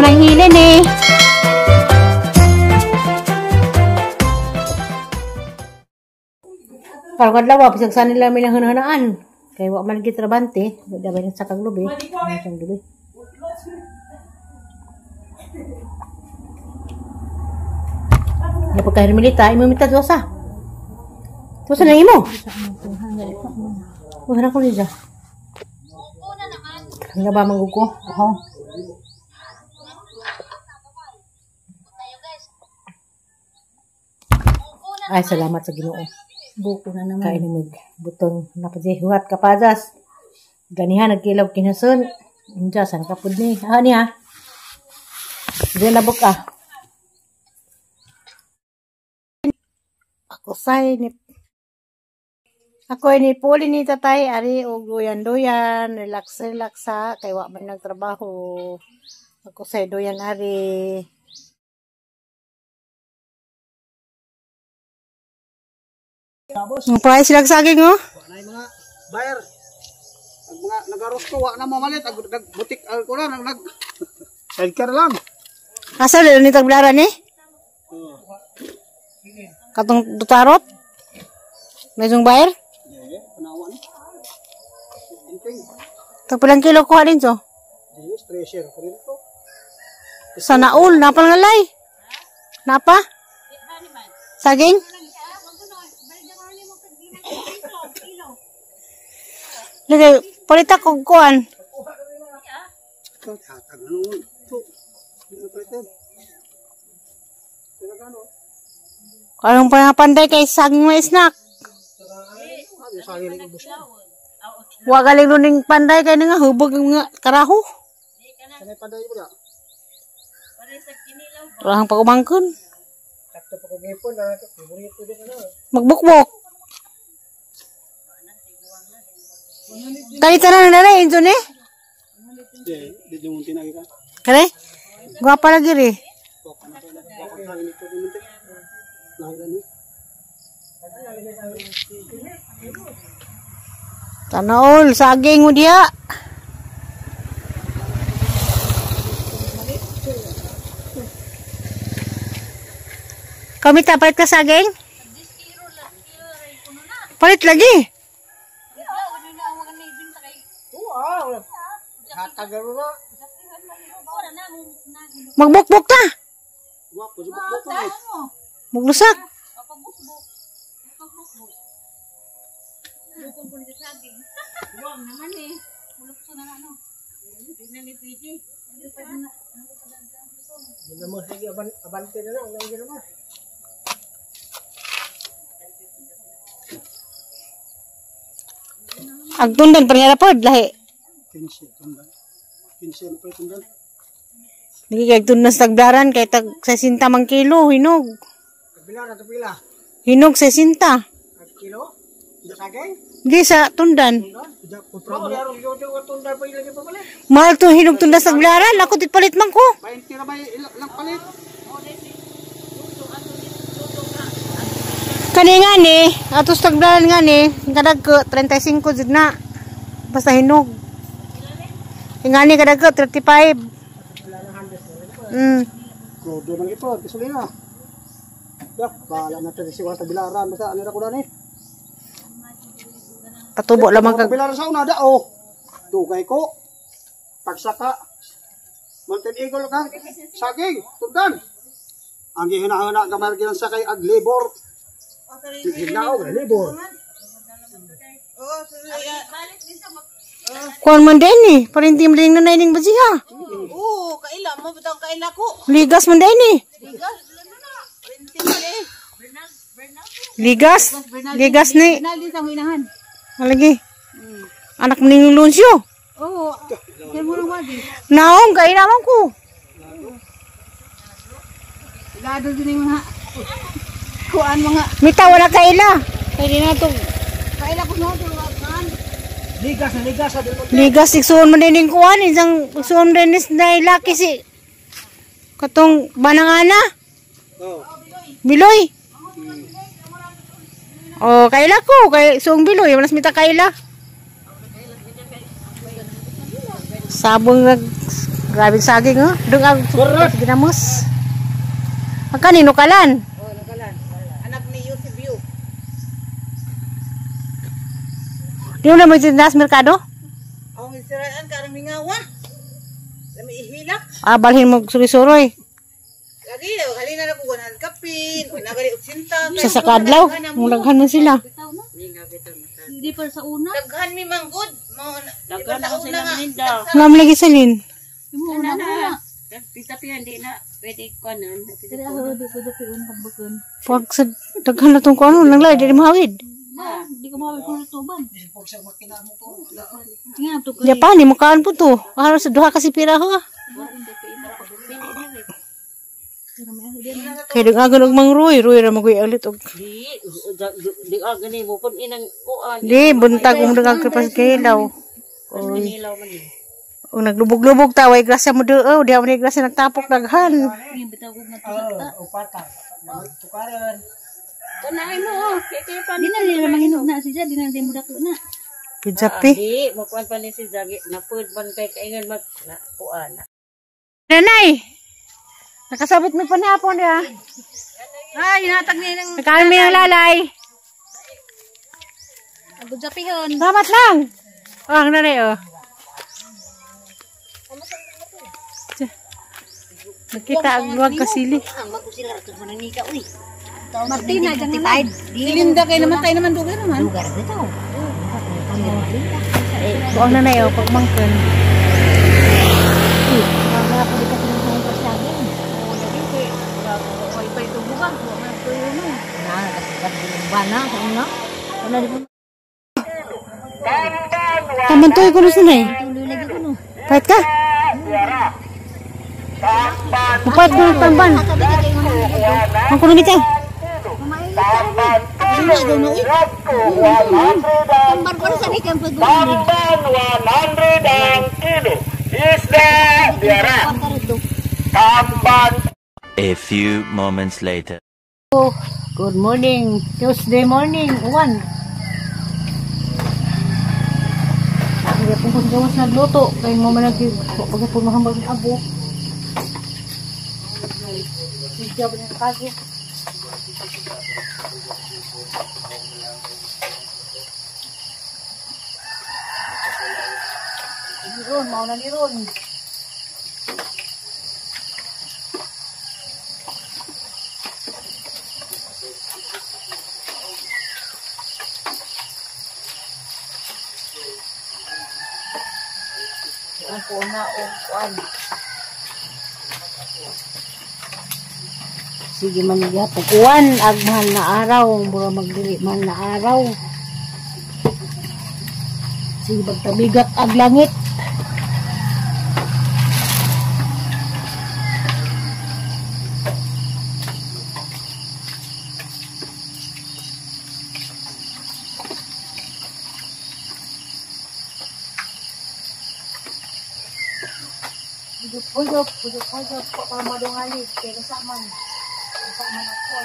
lang hilin eh. Kalau kadlaw pisagsan nila may nanghanaan. Kay wa man gid trabante, dabay sa kaglubi, sang lubi. Ya pagka milita, imo mita dosa. Dosa na imo. Wala ko liza. Nga ba mangguko? Oh. Ay, salamat sa Ginoo. Buko na naman. Kain ng butong napajihuat kapadas. Ganihan nagkilaw kinasun. Inja san kapud ni. Niya. Diyan labok ah. Ako ni puli ni tatay ari og doyan-doyan, relax sa kay wa man nagtrabaho. Ako say doyan ari. Ang price lang saging oh. Nay mga buyer. Ang mga nagaros ko wa na mamalit ag butik ko lang nag sidecar lang. Asa dili ni tagblaran ni? Katong tutarot? May sung buyer? Panawa ni. Tagpilang kilo kuha din so? Yes, treasure ko dito. Sa naul, napa ngalay? Napa? Saging? Lagay, palita kong kuhan. Anong panday kay saging may snack? Wa galing luning panday kay nga hubog nga karaho. Rahang pagumangkon. Magbukbok. Kali tanan na rin, Inzo ni? Di yung tinagi ka. Kare? Guwapa lagi rin. Tanaol, saging mo dia. Kami palit ka saging? Palit lagi. Magbukbok ta. Maglusak. Agtundan pangyara pod lahi. 15 tundan. 15 pa tundan. Niki kay agtundan sa tagdaran kay tag 60 mang kilo hinog. Pila na to pila. Hinog 60. Kilo? Saging? Di sa tundan. Tundan pa ilagay pa palit. Mahal to hinog tundan sa tagdaran, ako dit palit man ko. 20 na ba ilang palit? Kani nga ni, atos tagdaran nga ni, kadag ko 35 jud na. Basta hinog. Nga ni kadag ko 35. Kodo nang ito, gasolina. Dak, bala na to si wata bilaran basta ano ra ko na ni. Patubo lamang kag bilaran sa una dao. Dugay ko. Pagsaka. Mountain Eagle ka. Saging, tundan. Ang gihina-hina gamar ginan sa kay ag labor. Ginaw, labor. kuan man din ni, parintim ring na naining bajiha. Oo, kaila mo bitang kaila ko. Ligas man din ni. Ligas. Ligas ni. Naldi sa hinahan. Lagi. Anak mning Lunsyo. Oo. Yan mo lang wadi. Naong kay naman ko. Lado din mga kuan mga Mita wala kaila. Kay di na to. kaila ko no kan. Ligas na ligas sa dito. Ligas iksuon man din kuan isang iksuon din na laki si katong banangana. Oh. Biloy. Oh, kaila ko kay suong biloy, malas mita kaila. Sabong Grabe saging, oh. Doon ang ginamos. Ang kanino kalan? Oh, nagalan. Anak ni Yusuf Yu. Di mo na magtindas merkado? Ang isiraan karang mingawa. Lami ihilak. Ah, balhin mo suri-suroy. Lagi daw halina na ko ganan kapin. O nagali uksinta. Sa sakadlaw, mulaghan man sila. Hindi pa sa una. Daghan mi manggod. Daghan ako sila meninda. Ngam lagi salin. Una na. Tapi hindi na pwede ko nun. Dili ako di ko dapat pagbukan. Pag sa daghan na tong kuno nanglay di mahawid. Di ko mawag ko tuban. Japan ni makaan po to. Halos duha ka si pira ho. Kaya daghan og mangruy, ruy ra magoy ulit og. Di gani mo kun inang kuan. Di buntag og dagang krepas kilaw. Oy. Nilaw man ni. O naglubog-lubog ta way grasya mo do, di man grasya nagtapok daghan. Kanay mo, kay pa Di na nila mahinog na siya, di na din mo dako na. Pidjapi. Di mo kuan pa ni si Jagi na pud man kay kaingan mag na kuan. Nanay. Nakasabit mo pa ni hapon ya. Ay, hinatag niya ng Nakain mo yung lalay. agudjapihon. Salamat lang. Oh, ang nanay oh. Nakita ang luwag kasili. Martina, dyan na. Silinda kayo naman tayo naman dugar naman. Eh, buong nanay oh, pagmangkan. Tamantoy ko na sinay. Pahit ka? Mapahit ko na tamban. Ang kuno ni Chay. Tambar ko sa ikan pagbubuhin. A few moments later. Good morning. Tuesday morning. 1. Hindi po kung gawas nagluto. Kaya mo man pag mahambag ng abo. Hindi ba ng kaso? Niron, mauna niron. Ang puna o kuan. Sige man niya pagkuan ag mahal na araw, mura magdili mahal na araw. Sige pagtabigat ag langit. Pujok, kok kalau mau dong alis, kayak kesaman aku.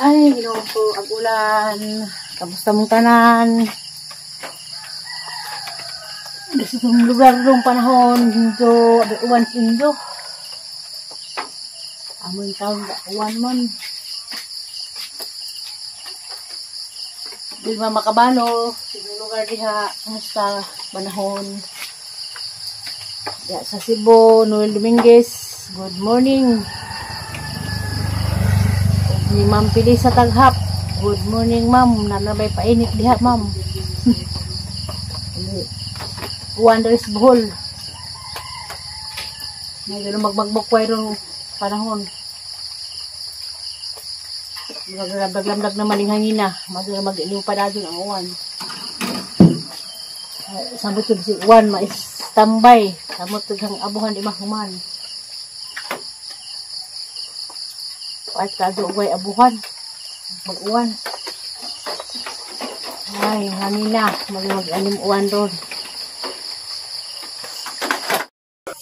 Ay, ginawa ko ang ulan. Kamusta mong tanan? Gusto kong lugar doon panahon. Hindo, uwan hindo. Amoy taon ba? Uwan man. Di ba makabalo? Sige lugar diha. Kamusta panahon? Ya, sa Cebu, Noel Dominguez. Good morning. Ni Ma'am Pili sa Taghap. Good morning, Ma'am. Nanabay painit diha, Ma'am. Wonders Bohol. Medyo magbagbok ng panahon. Maglamdag na maling hangina. Mag-iliw pa na doon ang uwan. Samot ko si uwan, mais-tambay. Samot ko ang abuhan di mahuman. Kahit kaduugay abuhan. Mag-uwan. Ay, kanina. Mag-anim uwan doon.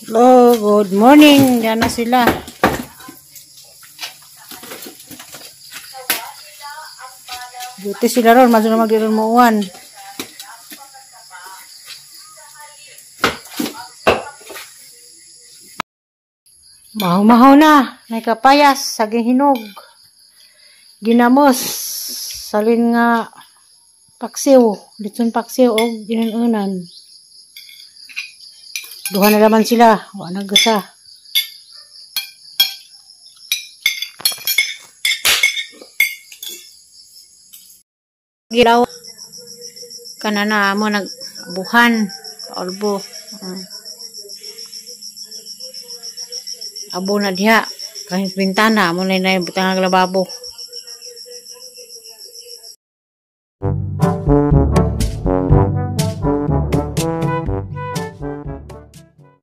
Hello, good morning. Diyan na sila. Duty sila ron. Maso na mag-iron mo uwan. Mahaw-mahaw na. May kapayas. Saging hinog. Ginamos. Salin nga paksiw. Litson paksiw o ginanunan. Duha na naman sila. Wala nagasa. Gilaw. Kanana mo nagbuhan. Albo. Abo na diha. Kahit bintana. Mo na yung butang ang lababo.